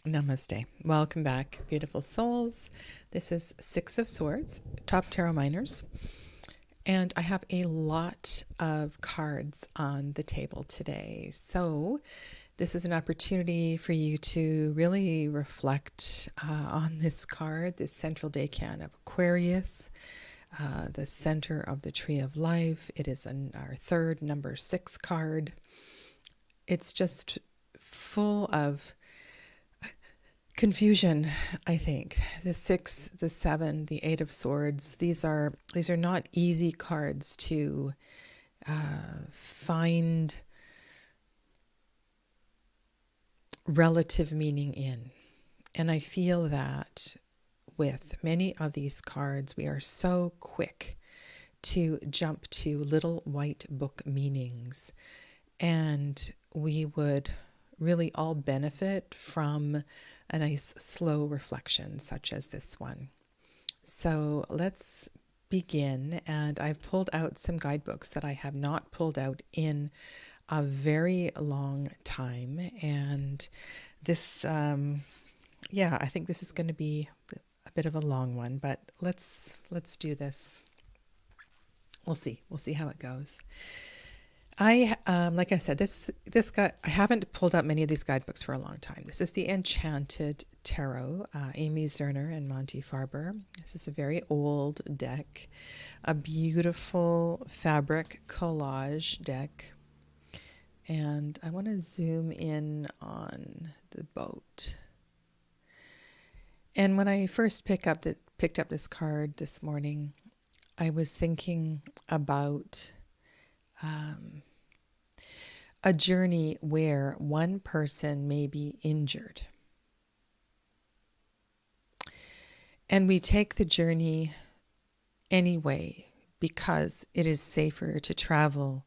Namaste. Welcome back, beautiful souls. This is Six of Swords, top tarot minors. And I have a lot of cards on the table today. So this is an opportunity for you to really reflect on this card, this central decan of Aquarius, the center of the Tree of Life. It is our third number 6 card. It's just full of confusion, I think. The 6, the 7, the 8 of Swords, these are not easy cards to find relative meaning in. And I feel that with many of these cards, we are so quick to jump to little white book meanings. And we would really all benefit from a nice slow reflection such as this one. So let's begin. And I've pulled out some guidebooks that I have not pulled out in a very long time. And this, I think this is going to be a bit of a long one, but let's do this. We'll see how it goes. Like I said, this guy, I haven't pulled out many of these guidebooks for a long time. This is the Enchanted Tarot, Amy Zerner and Monty Farber. This is a very old deck, a beautiful fabric collage deck. And I want to zoom in on the boat. And when I first picked up this card this morning, I was thinking about a journey where one person may be injured. And we take the journey anyway because it is safer to travel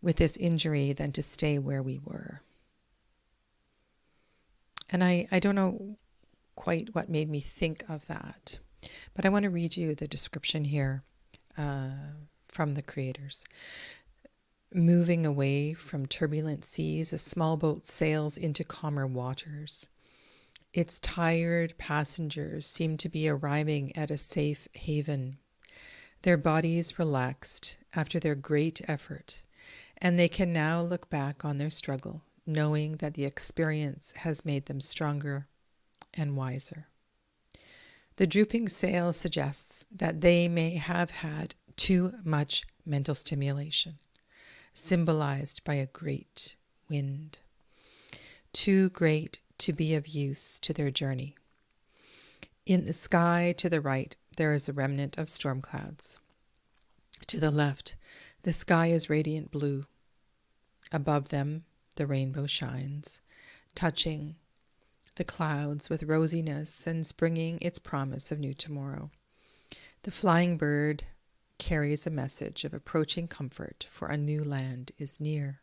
with this injury than to stay where we were. And I don't know quite what made me think of that, but I want to read you the description here from the creators. Moving away from turbulent seas, a small boat sails into calmer waters. Its tired passengers seem to be arriving at a safe haven. Their bodies relaxed after their great effort, and they can now look back on their struggle, knowing that the experience has made them stronger and wiser. The drooping sail suggests that they may have had too much mental stimulation, symbolized by a great wind, too great to be of use to their journey. In the sky to the right, there is a remnant of storm clouds. To the left, the sky is radiant blue. Above them, the rainbow shines, touching the clouds with rosiness and springing its promise of new tomorrow. The flying bird carries a message of approaching comfort, for a new land is near.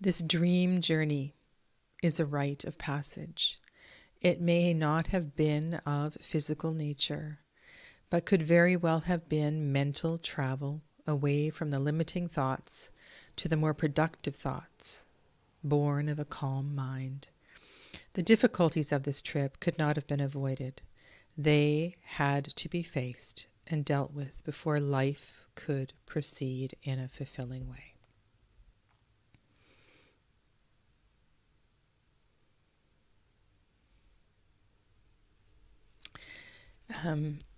This dream journey is a rite of passage. It may not have been of physical nature, but could very well have been mental travel away from the limiting thoughts to the more productive thoughts, born of a calm mind. The difficulties of this trip could not have been avoided. They had to be faced and dealt with before life could proceed in a fulfilling way.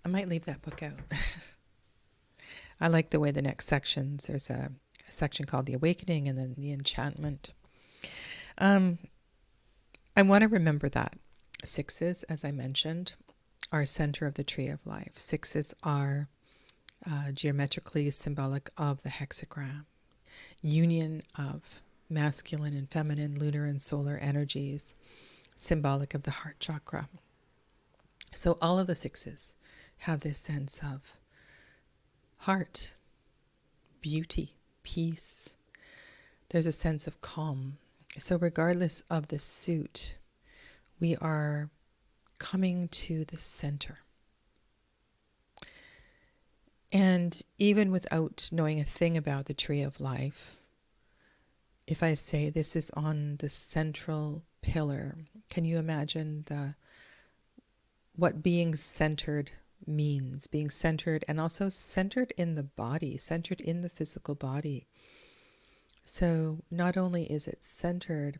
I might leave that book out. I like the way the next sections, there's a section called The Awakening and then The Enchantment. I want to remember that 6s, as I mentioned, are center of the Tree of Life. 6s are geometrically symbolic of the hexagram, union of masculine and feminine, lunar and solar energies, symbolic of the heart chakra. So all of the 6s have this sense of heart, beauty, peace. There's a sense of calm. So regardless of the suit, we are coming to the center. And even without knowing a thing about the Tree of Life, if I say this is on the central pillar, can you imagine what being centered means? Being centered, and also centered in the body, centered in the physical body. So not only is it centered,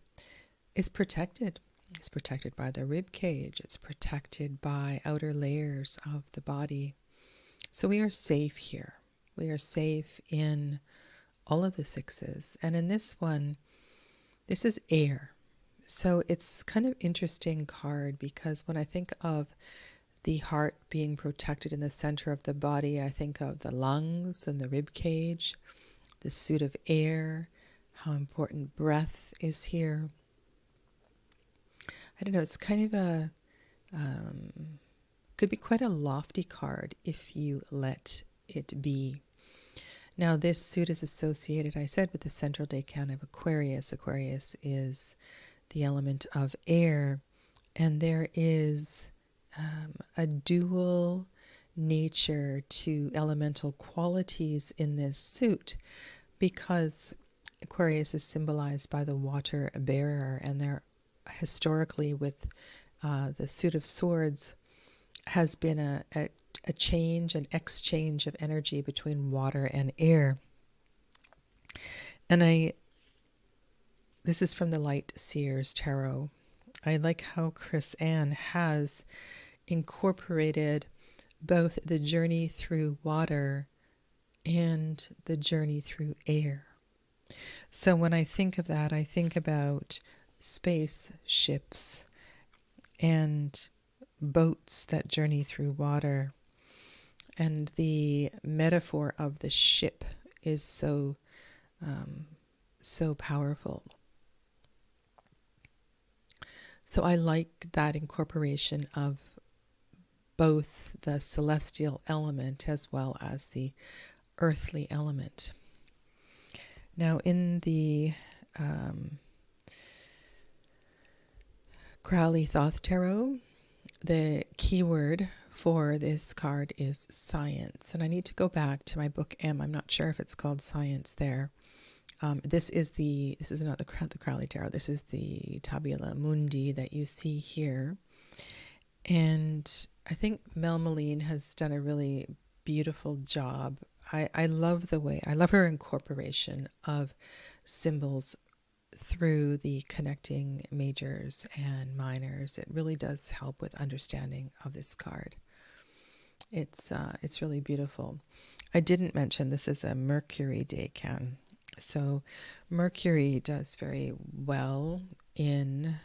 it's protected. It's protected by the rib cage. It's protected by outer layers of the body. So we are safe here. We are safe in all of the sixes. And in this one, this is air. So it's kind of interesting card, because when I think of the heart being protected in the center of the body, I think of the lungs and the rib cage, the suit of air, how important breath is here. I don't know, it's kind of could be quite a lofty card if you let it be. Now this suit is associated, I said, with the central decan of Aquarius. Aquarius is the element of air, and there is a dual nature to elemental qualities in this suit, because Aquarius is symbolized by the water bearer, and there historically with the suit of swords has been a change, an exchange of energy between water and air. And this is from the Light Seers Tarot. I like how Chris Ann has incorporated both the journey through water and the journey through air. So when I think of that, I think about spaceships and boats that journey through water. And the metaphor of the ship is so powerful. So I like that incorporation of both the celestial element as well as the earthly element. Now in the Crowley Thoth Tarot, the keyword for this card is science. And I need to go back to my book M. I'm not sure if it's called science there. This is not the Crowley Tarot. This is the Tabula Mundi that you see here. And I think Mel Moline has done a really beautiful job. I love her incorporation of symbols through the connecting majors and minors. It really does help with understanding of this card. It's really beautiful. I didn't mention this is a Mercury decan. So Mercury does very well in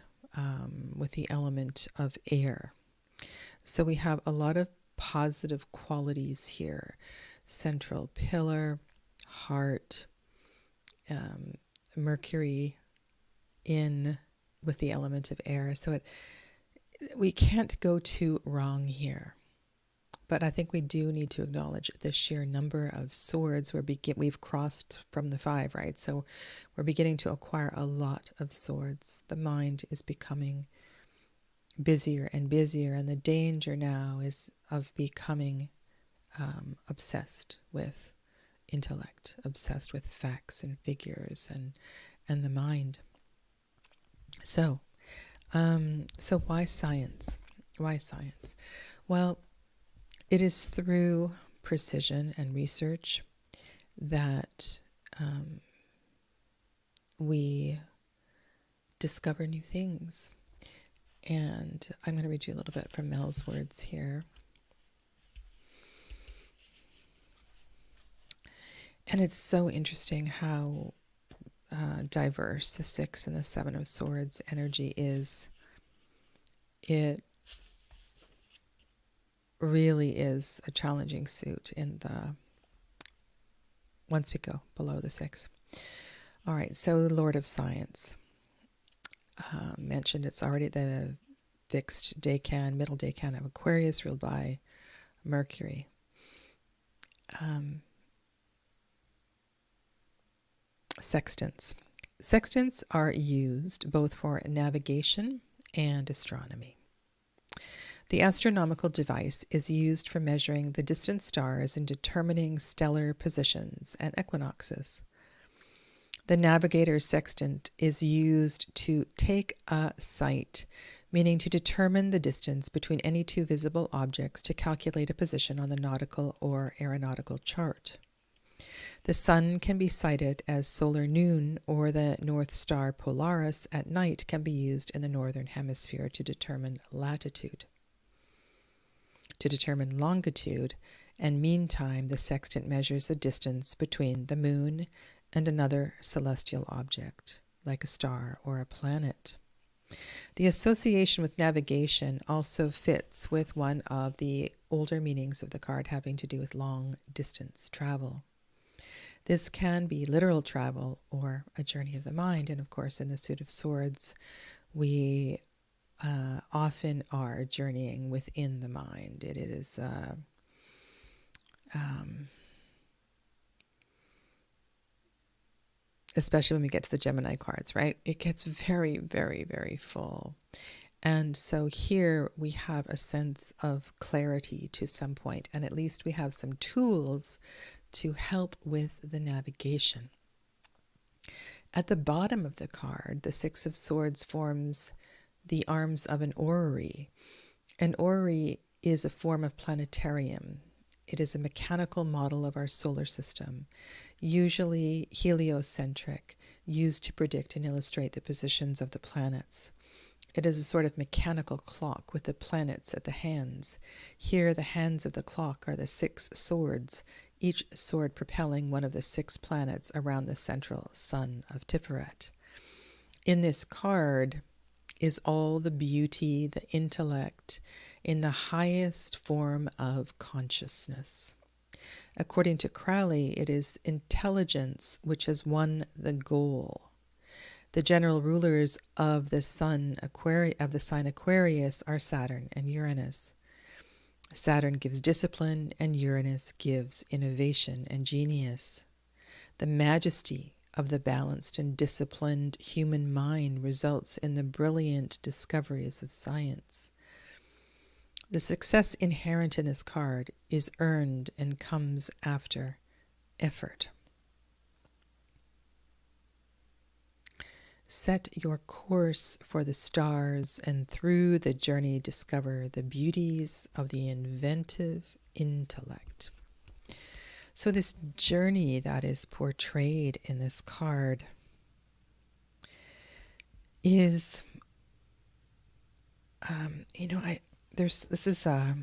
with the element of air. So we have a lot of positive qualities here. Central pillar, heart, Mercury in with the element of air. So we can't go too wrong here. But I think we do need to acknowledge the sheer number of swords we've crossed from the 5, right? So we're beginning to acquire a lot of swords. The mind is becoming busier and busier, and the danger now is of becoming obsessed with intellect, obsessed with facts and figures and the mind. So why science? Why science? Well, it is through precision and research that we discover new things. And I'm going to read you a little bit from Mel's words here. And it's so interesting how diverse the 6 and the 7 of Swords energy is. It really is a challenging suit once we go below the 6. All right, so the Lord of Science. Mentioned it's already the fixed decan, middle decan of Aquarius, ruled by Mercury. Sextants. Sextants are used both for navigation and astronomy. The astronomical device is used for measuring the distant stars and determining stellar positions and equinoxes. The navigator's sextant is used to take a sight, meaning to determine the distance between any two visible objects to calculate a position on the nautical or aeronautical chart. The sun can be sighted as solar noon, or the North Star Polaris at night can be used in the northern hemisphere to determine latitude. To determine longitude and meantime, the sextant measures the distance between the moon and another celestial object, like a star or a planet. The association with navigation also fits with one of the older meanings of the card having to do with long distance travel. This can be literal travel or a journey of the mind, and of course in the Suit of Swords we often are journeying within the mind. It is especially when we get to the Gemini cards, right? It gets very, very, very full. And so here we have a sense of clarity to some point, and at least we have some tools to help with the navigation. At the bottom of the card, the Six of Swords forms the arms of an orrery. An orrery is a form of planetarium. It is a mechanical model of our solar system, usually heliocentric, used to predict and illustrate the positions of the planets. It is a sort of mechanical clock with the planets at the hands. Here, the hands of the clock are the 6 swords, each sword propelling one of the 6 planets around the central sun of Tiferet. In this card is all the beauty, the intellect, in the highest form of consciousness. According to Crowley, it is intelligence which has won the goal. The general rulers of the sign Aquarius are Saturn and Uranus. Saturn gives discipline and Uranus gives innovation and genius. The majesty of the balanced and disciplined human mind results in the brilliant discoveries of science. The success inherent in this card is earned and comes after effort. Set your course for the stars, and through the journey discover the beauties of the inventive intellect. So this journey that is portrayed in this card is, this is a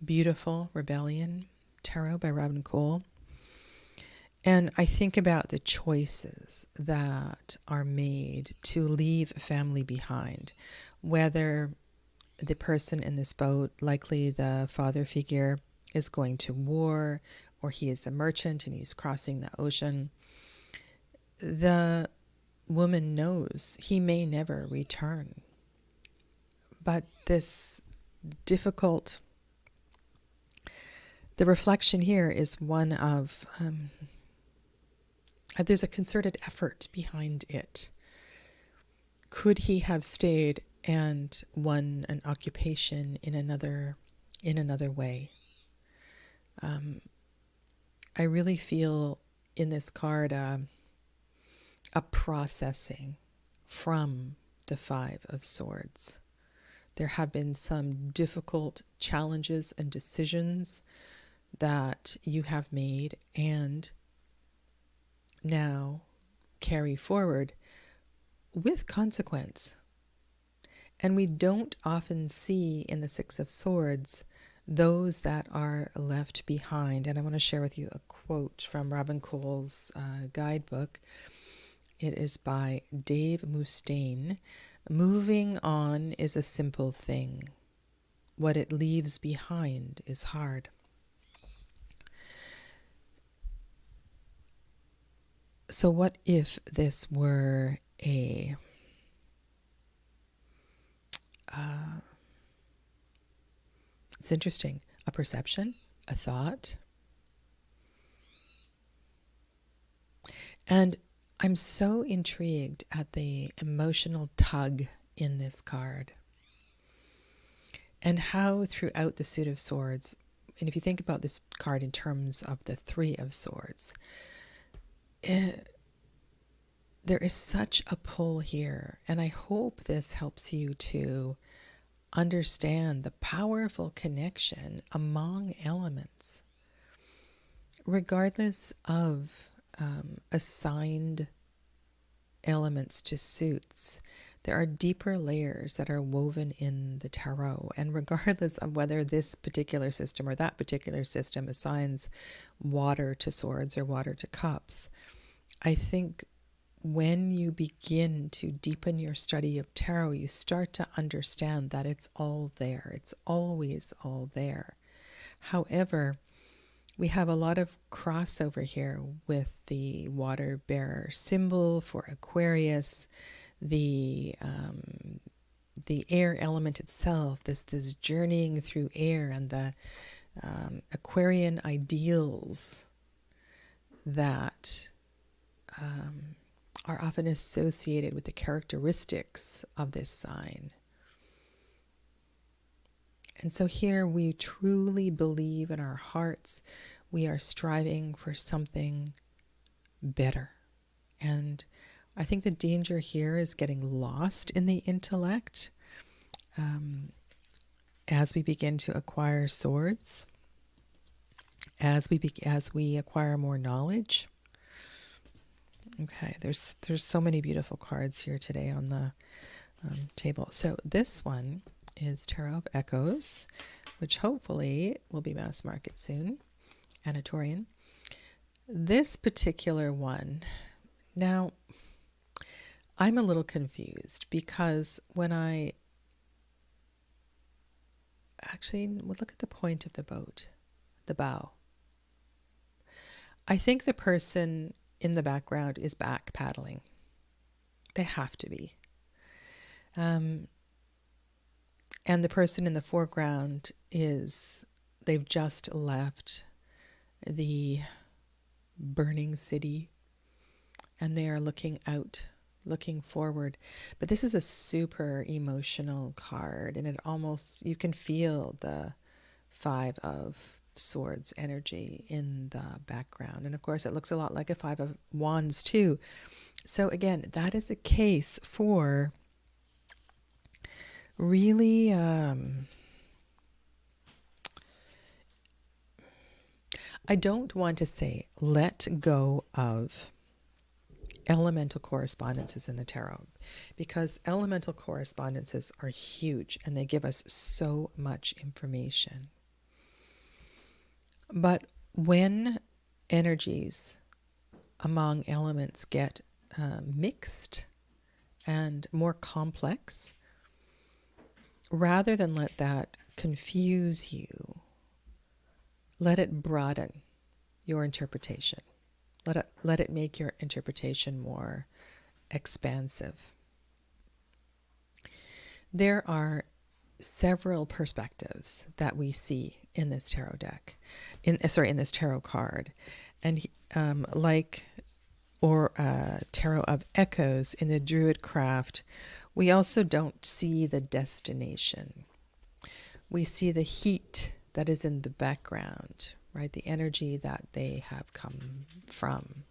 beautiful Rebellion tarot by Robin Cole. And I think about the choices that are made to leave family behind, whether the person in this boat, likely the father figure, is going to war, or he is a merchant and he's crossing the ocean. The woman knows he may never return. But this difficult, the reflection here is one of, there's a concerted effort behind it. Could he have stayed and won an occupation in another way? I really feel in this card a processing from the Five of Swords. There have been some difficult challenges and decisions that you have made and now carry forward with consequence. And we don't often see in the Six of Swords those that are left behind. And I want to share with you a quote from Robin Cole's guidebook. It is by Dave Mustaine. Moving on is a simple thing. What it leaves behind is hard. So what if this were a it's interesting, a perception, a thought? And I'm so intrigued at the emotional tug in this card and how throughout the Suit of Swords, and if you think about this card in terms of the Three of Swords, there is such a pull here, and I hope this helps you to understand the powerful connection among elements, regardless of assigned elements to suits. There are deeper layers that are woven in the tarot, and regardless of whether this particular system or that particular system assigns water to swords or water to cups, I think when you begin to deepen your study of tarot, you start to understand that it's all there. It's always all there. However, we have a lot of crossover here with the water bearer symbol for Aquarius, the air element itself, this journeying through air, and the Aquarian ideals that are often associated with the characteristics of this sign. And so here we truly believe in our hearts we are striving for something better. And I think the danger here is getting lost in the intellect as we begin to acquire swords, as we acquire more knowledge. Okay, there's so many beautiful cards here today on the table. So this one is Tarot of Echoes, which hopefully will be mass market soon, Anatorian. This particular one, now, I'm a little confused because when I actually look at the point of the boat, the bow, I think the person in the background is back paddling. They have to be. And the person in the foreground they've just left the burning city and they are looking out, looking forward. But this is a super emotional card, and you can feel the Five of Swords energy in the background. And of course, it looks a lot like a Five of Wands too. So again, that is a case for really I don't want to say let go of elemental correspondences in the tarot, because elemental correspondences are huge and they give us so much information. But when energies among elements get mixed and more complex, rather than let that confuse you, let it broaden your interpretation. Let it make your interpretation more expansive. There are several perspectives that we see in this tarot deck, in this tarot card, and Tarot of Echoes in the Druid craft, we also don't see the destination. We see the heat that is in the background, right? The energy that they have come from.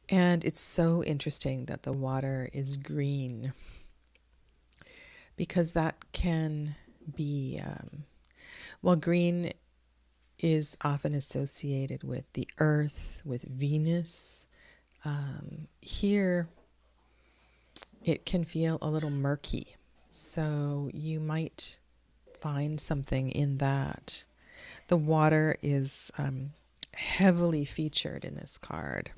And it's so interesting that the water is green, because that can be, green is often associated with the earth, with Venus. Here, it can feel a little murky. So you might find something in that. The water is heavily featured in this card.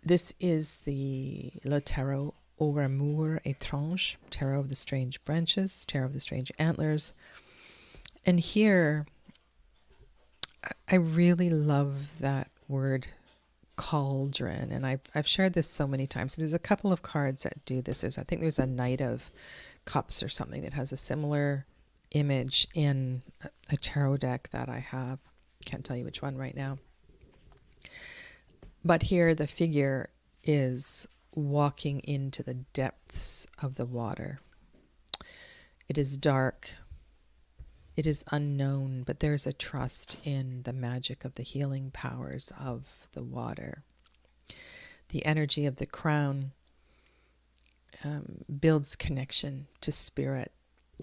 This is the Le Tarot au Ramour étrange, Tarot of the Strange Branches, Tarot of the Strange Antlers. And here, I really love that word cauldron, and I've shared this so many times. There's a couple of cards that do this. I think there's a Knight of Cups or something that has a similar image in a tarot deck that I have. Can't tell you which one right now. But here the figure is walking into the depths of the water. It is dark. It is unknown, but there's a trust in the magic of the healing powers of the water. the energy of the crown builds connection to spirit.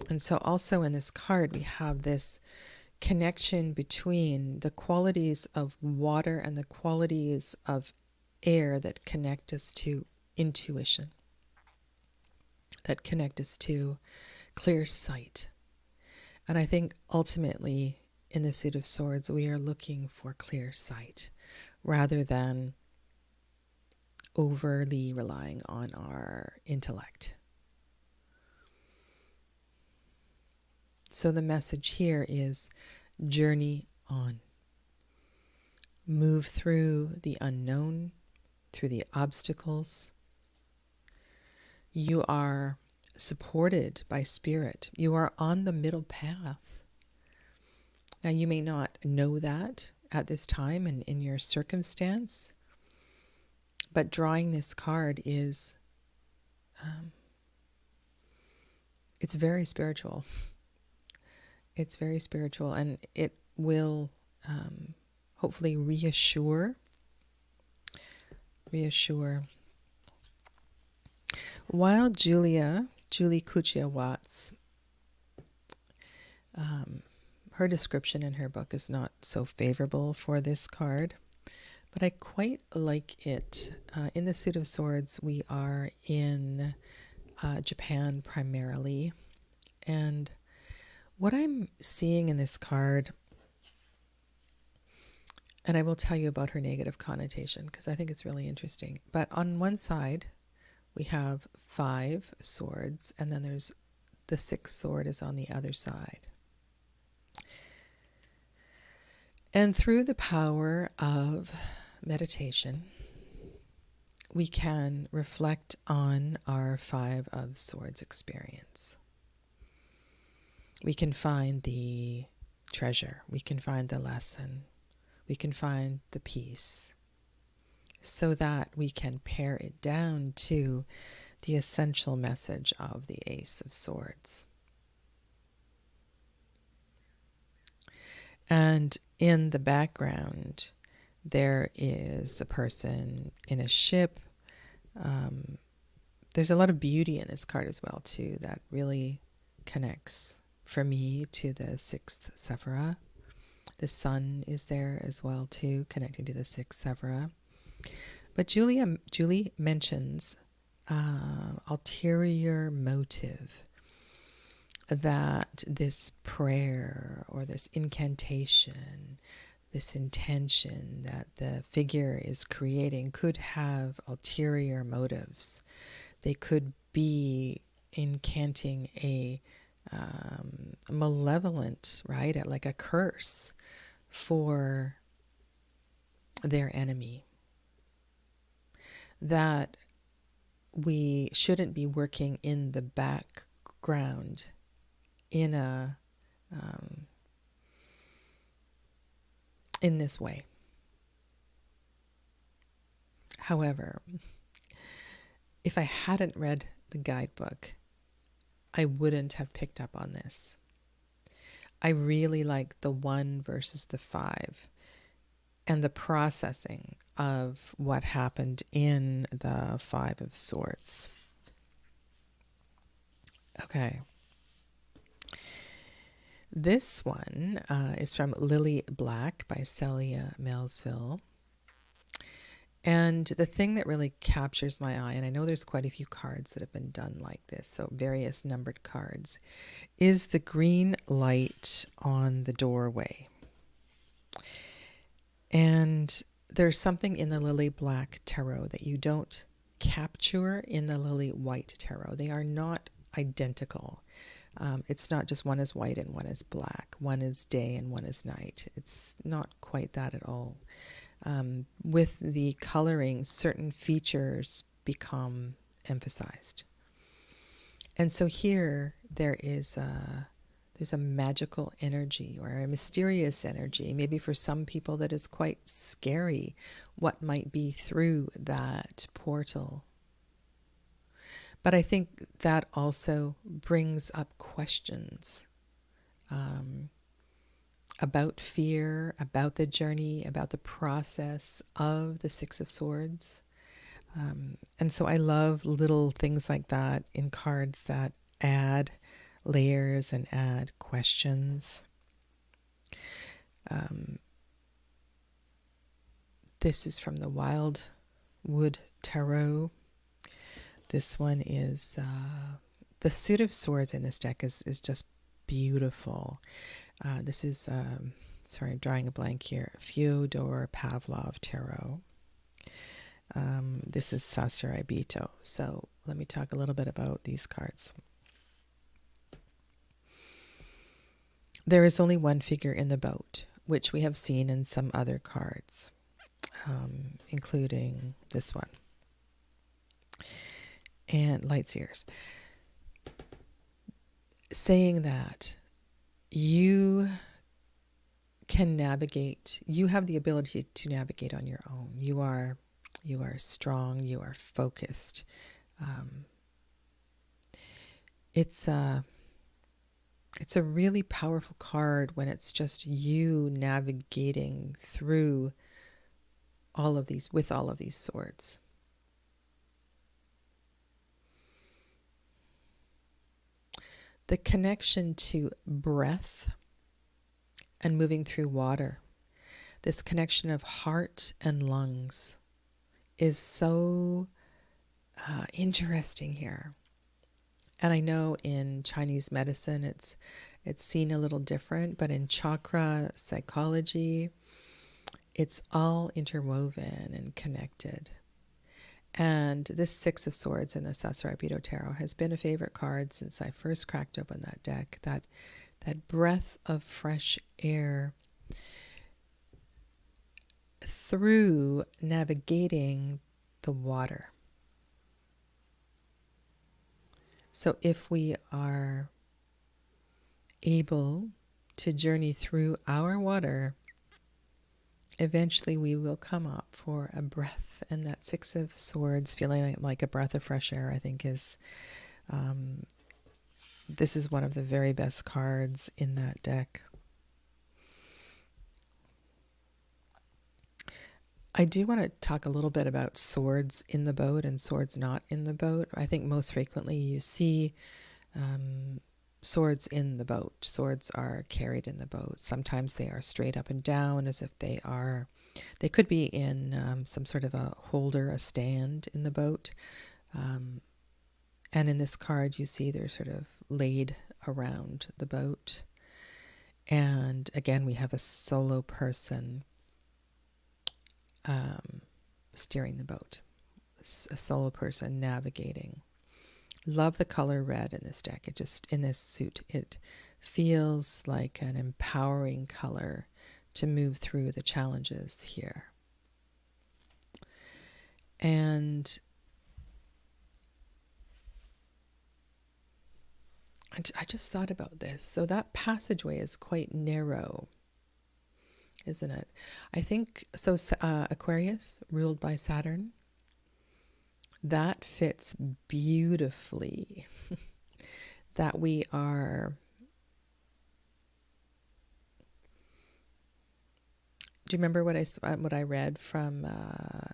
And so also in this card, we have this connection between the qualities of water and the qualities of air that connect us to intuition, that connect us to clear sight. And I think ultimately in the Suit of Swords, we are looking for clear sight rather than overly relying on our intellect. So the message here is journey on. Move through the unknown, through the obstacles. You are supported by spirit. You are on the middle path. Now, you may not know that at this time and in your circumstance, but drawing this card is, it's very spiritual. It's very spiritual, and it will hopefully reassure. While Julie Kuchia Watts, her description in her book is not so favorable for this card, but I quite like it. In the Suit of Swords, we are in Japan primarily, and what I'm seeing in this card, and I will tell you about her negative connotation because I think it's really interesting. But on one side, we have 5 swords, and then there's the 6th sword is on the other side. And through the power of meditation, we can reflect on our 5 of Swords experience. We can find the treasure. We can find the lesson. We can find the peace, so that we can pare it down to the essential message of the Ace of Swords. And in the background, there is a person in a ship. There's a lot of beauty in this card as well, too, that really connects for me to the 6th Sephira. The sun is there as well, too, connecting to the 6th Sephira. But Julie mentions ulterior motive, that this prayer or this incantation, this intention that the figure is creating could have ulterior motives. They could be incanting a malevolent, right, like a curse for their enemy. That we shouldn't be working in the background in this way. However, if I hadn't read the guidebook, I wouldn't have picked up on this. I really like the 1 versus the 5 and the processing of what happened in the 5 of Swords. Okay. This one is from Lily Black by Celia Melville. And the thing that really captures my eye, and I know there's quite a few cards that have been done like this, so various numbered cards, is the green light on the doorway. And there's something in the Lily Black Tarot that you don't capture in the Lily White Tarot. They are not identical. It's not just one is white and one is black. One is day and one is night. It's not quite that at all. With the coloring, certain features become emphasized. And so here there's a magical energy or a mysterious energy, maybe for some people that is quite scary, what might be through that portal. But I think that also brings up questions about fear, about the journey, about the process of the 6 of Swords, And so I love little things like that in cards that add layers and add questions. This is from the Wildwood Tarot. This one is the suit of swords in this deck is just beautiful. This is, sorry, I'm drawing a blank here, Fyodor Pavlov Tarot. This is Sasarai Bito. So let me talk a little bit about these cards. There is only one figure in the boat, which we have seen in some other cards, including this one. And Light's Ears. Saying that you can navigate, you have the ability to navigate on your own. You are strong, you are focused. It's a really powerful card when it's just you navigating through all of these, with all of these swords. The connection to breath and moving through water, this connection of heart and lungs is so interesting here. And I know in Chinese medicine it's seen a little different, but in chakra psychology, it's all interwoven and connected. And this Six of Swords in the Sasarai Bito Tarot has been a favorite card since I first cracked open that deck. That breath of fresh air through navigating the water. So if we are able to journey through our water, eventually we will come up for a breath. And that Six of Swords, feeling like a breath of fresh air, I think is, this is one of the very best cards in that deck. I do want to talk a little bit about swords in the boat and swords not in the boat. I think most frequently you see swords in the boat. Swords are carried in the boat. Sometimes they are straight up and down as if they could be in some sort of a holder, a stand in the boat. And in this card you see they're sort of laid around the boat. And again, we have a solo person steering the boat, a solo person navigating. Love the color red in this deck. It just, in this suit, it feels like an empowering color to move through the challenges here. And I just thought about this. So that passageway is quite narrow, isn't it? I think so. Aquarius, ruled by Saturn, that fits beautifully. That we are. Do you remember what I read from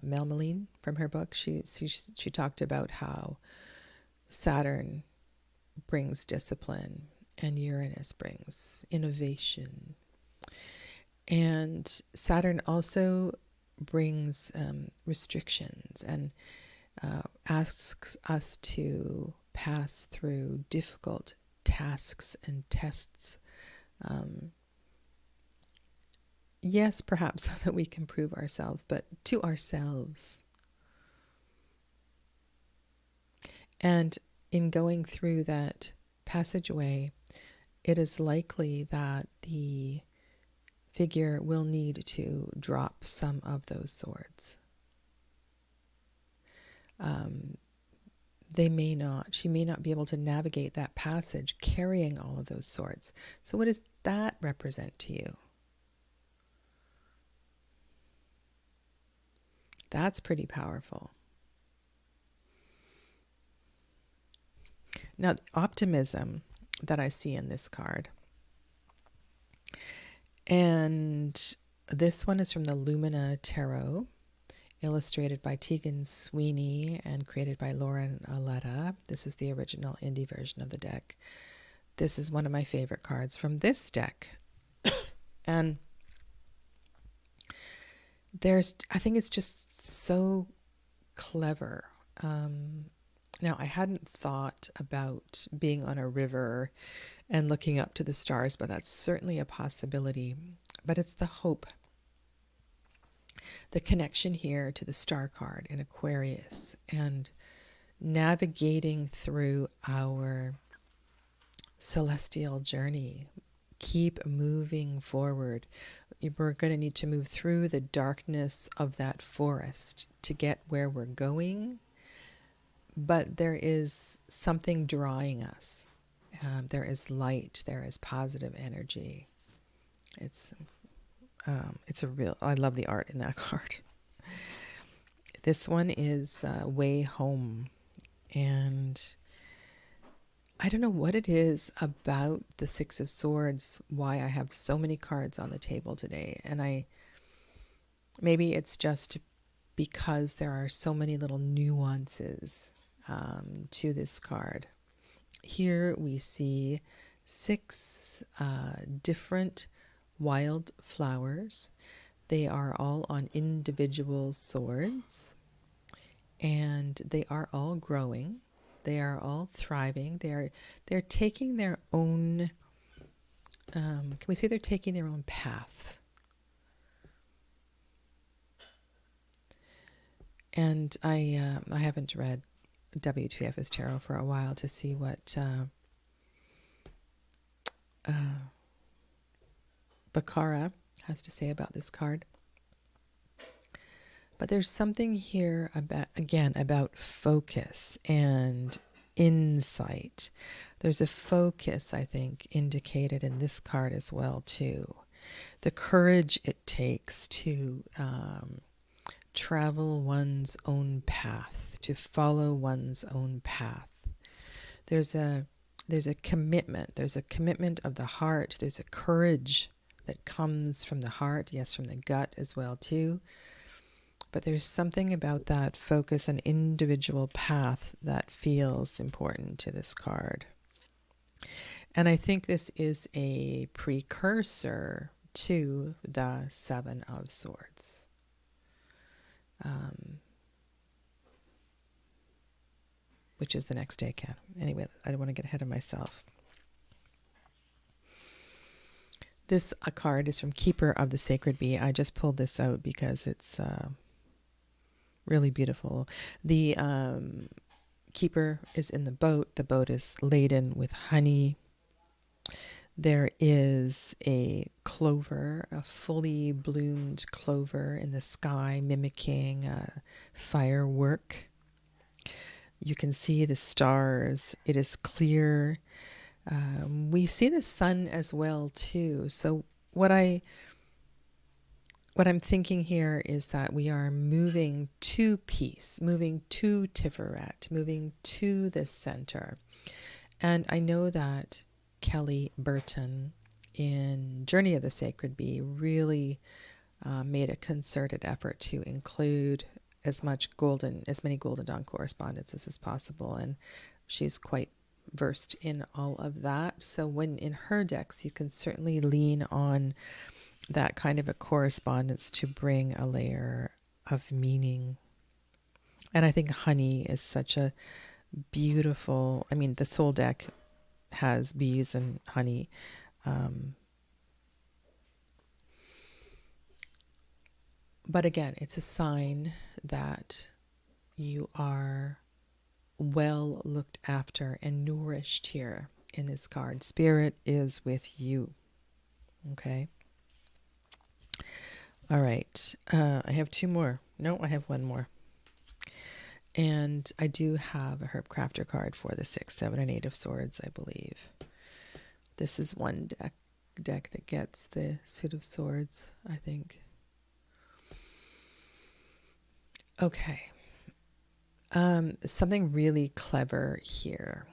Mel Meline from her book? She talked about how Saturn brings discipline and Uranus brings innovation. And Saturn also brings restrictions and asks us to pass through difficult tasks and tests. Yes, perhaps so that we can prove ourselves, but to ourselves. And in going through that passageway, it is likely that the figure will need to drop some of those swords. She may not be able to navigate that passage carrying all of those swords. So what does that represent to you? That's pretty powerful. Now, optimism that I see in this card. And this one is from the Lumina Tarot. illustrated by Tegan Sweeney and created by Lauren Aletta. This is the original indie version of the deck. This is one of my favorite cards from this deck. And I think it's just so clever. Now, I hadn't thought about being on a river and looking up to the stars, but that's certainly a possibility. But it's the hope, the connection here to the star card in Aquarius, and navigating through our celestial journey. Keep moving forward. We're going to need to move through the darkness of that forest to get where we're going. But there is something drawing us. There is light. There is positive energy. It's a real. I love the art in that card. This one is Way Home, and I don't know what it is about the Six of Swords, why I have so many cards on the table today, and maybe it's just because there are so many little nuances to this card. Here we see 6 different wild flowers. They are all on individual swords, and they are all growing. They are all thriving. They're taking their own. Can we say they're taking their own path? And I haven't read WTF's tarot for a while to see what Baccara has to say about this card. But there's something here about focus and insight. There's a focus, I think, indicated in this card as well, too. The courage it takes to travel one's own path, to follow one's own path. There's a commitment. There's a commitment of the heart. There's a courage that comes from the heart, yes, from the gut as well, too. But there's something about that focus on individual path that feels important to this card. And I think this is a precursor to the Seven of Swords. Which is the next deck. Anyway, I don't want to get ahead of myself. This card is from Keeper of the Sacred Bee. I just pulled this out because it's really beautiful. The keeper is in the boat. The boat is laden with honey. There is a clover, a fully bloomed clover in the sky, mimicking firework. You can see the stars. It is clear. We see the sun as well, too. So what I'm thinking here is that we are moving to peace, moving to Tiferet, moving to the center. And I know that Kelly Burton in Journey of the Sacred Bee really made a concerted effort to include as many Golden Dawn correspondences as possible, and she's quite versed in all of that. So when in her decks, you can certainly lean on that kind of a correspondence to bring a layer of meaning. And I think honey is such a beautiful, this whole deck has bees and honey. But again, it's a sign that you are well looked after and nourished here in this card. Spirit is with you. Okay. All right. I have 2 more. No, I have 1 more. And I do have a Herb Crafter card for the 6, 7, and 8 of Swords, I believe. This is one deck that gets the Suit of Swords, I think. Okay. Something really clever here.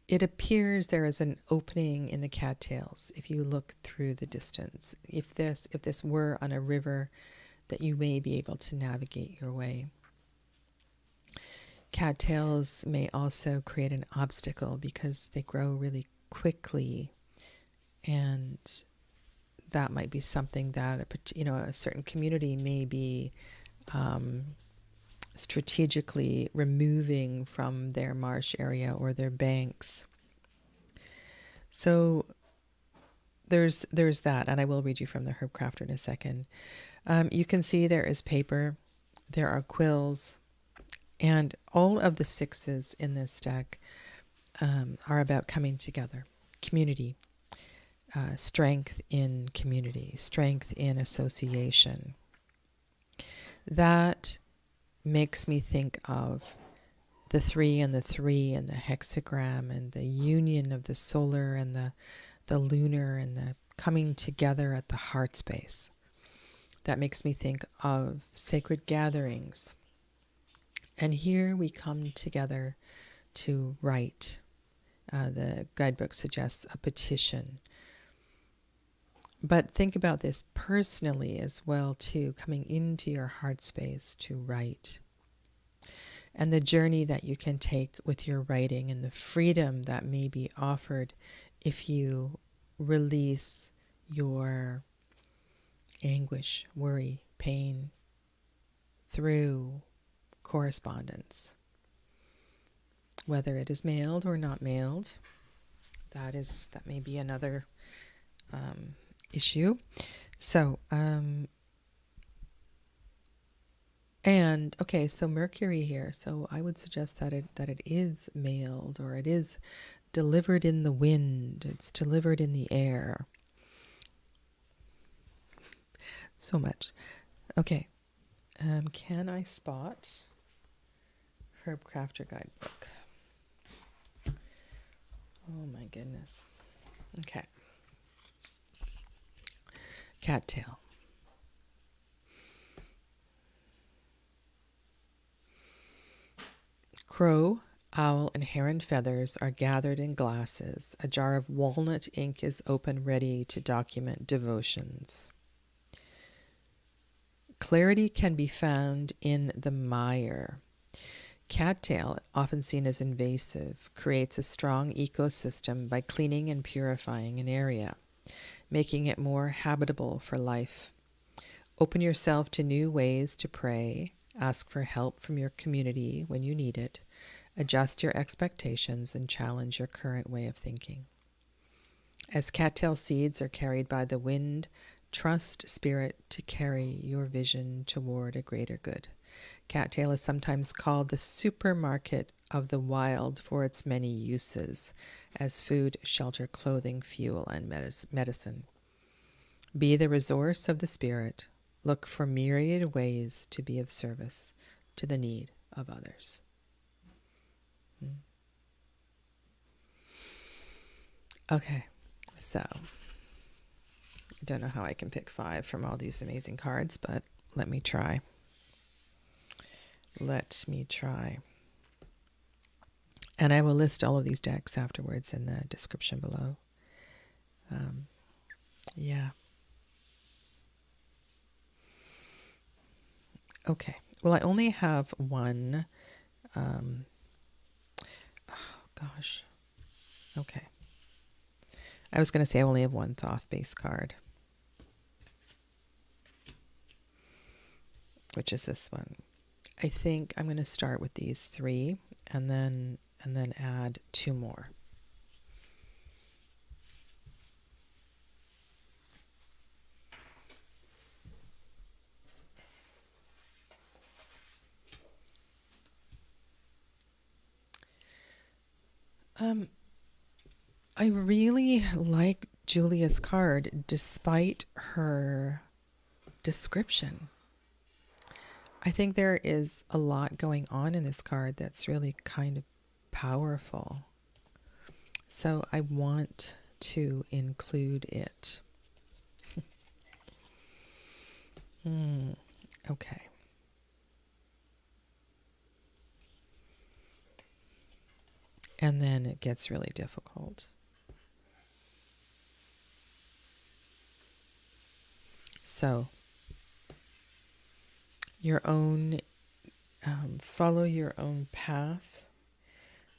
It appears there is an opening in the cattails if you look through the distance. If this were on a river, that you may be able to navigate your way. Cattails may also create an obstacle because they grow really quickly, and that might be something that a certain community may be strategically removing from their marsh area or their banks. So there's that, and I will read you from the Herb Crafter in a second. You can see there is paper, there are quills, and all of the sixes in this deck are about coming together, community, strength in community, strength in association. That makes me think of the 3 and the 3 and the hexagram and the union of the solar and the lunar and the coming together at the heart space. That makes me think of sacred gatherings. And here we come together to write. The guidebook suggests a petition. But think about this personally as well, too, coming into your heart space to write. And the journey that you can take with your writing and the freedom that may be offered if you release your anguish, worry, pain through correspondence. Whether it is mailed or not mailed, that may be another issue. So, so Mercury here. So I would suggest that it is mailed, or it is delivered in the wind. It's delivered in the air. So much. Okay. Can I spot Herb Crafter Guidebook? Oh my goodness. Okay. Cattail. Crow, owl, and heron feathers are gathered in glasses. A jar of walnut ink is open, ready to document devotions. Clarity can be found in the mire. Cattail, often seen as invasive, creates a strong ecosystem by cleaning and purifying an area, making it more habitable for life. Open yourself to new ways to pray. Ask for help from your community when you need it. Adjust your expectations and challenge your current way of thinking. As cattail seeds are carried by the wind, trust spirit to carry your vision toward a greater good. Cattail is sometimes called the supermarket of the wild for its many uses as food, shelter, clothing, fuel, and medicine. Be the resource of the spirit. Look for myriad ways to be of service to the need of others. Okay, so I don't know how I can pick 5 from all these amazing cards, but let me try. And I will list all of these decks afterwards in the description below. Okay. Well, I only have one. Okay. I was going to say I only have one Thoth-based card, which is this one. I think I'm going to start with these 3 and then add 2 more. I really like Julia's card despite her description. I think there is a lot going on in this card that's really kind of powerful. So I want to include it. Okay. And then it gets really difficult. So your own, follow your own path.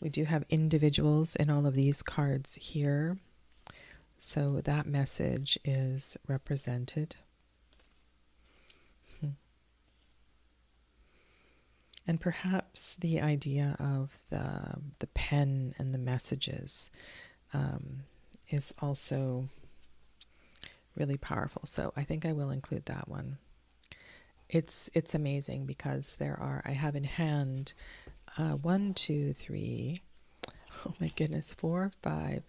We do have individuals in all of these cards here. So that message is represented. And perhaps the idea of the pen and the messages is also really powerful. So I think I will include that one. It's amazing because I have in hand 1, 2, 3, oh my goodness, 4, 5,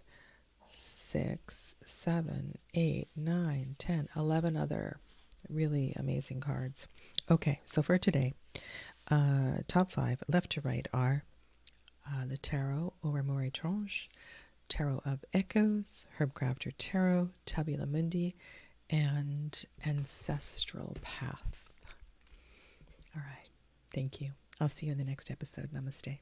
6, 7, 8, 9, 10, 11 other really amazing cards. Okay, so for today, top 5, left to right, are the Tarot or Amore Étrange, Tarot of Echoes, Herbcrafter Tarot, Tabula Mundi, and Ancestral Path. All right, thank you. I'll see you in the next episode. Namaste.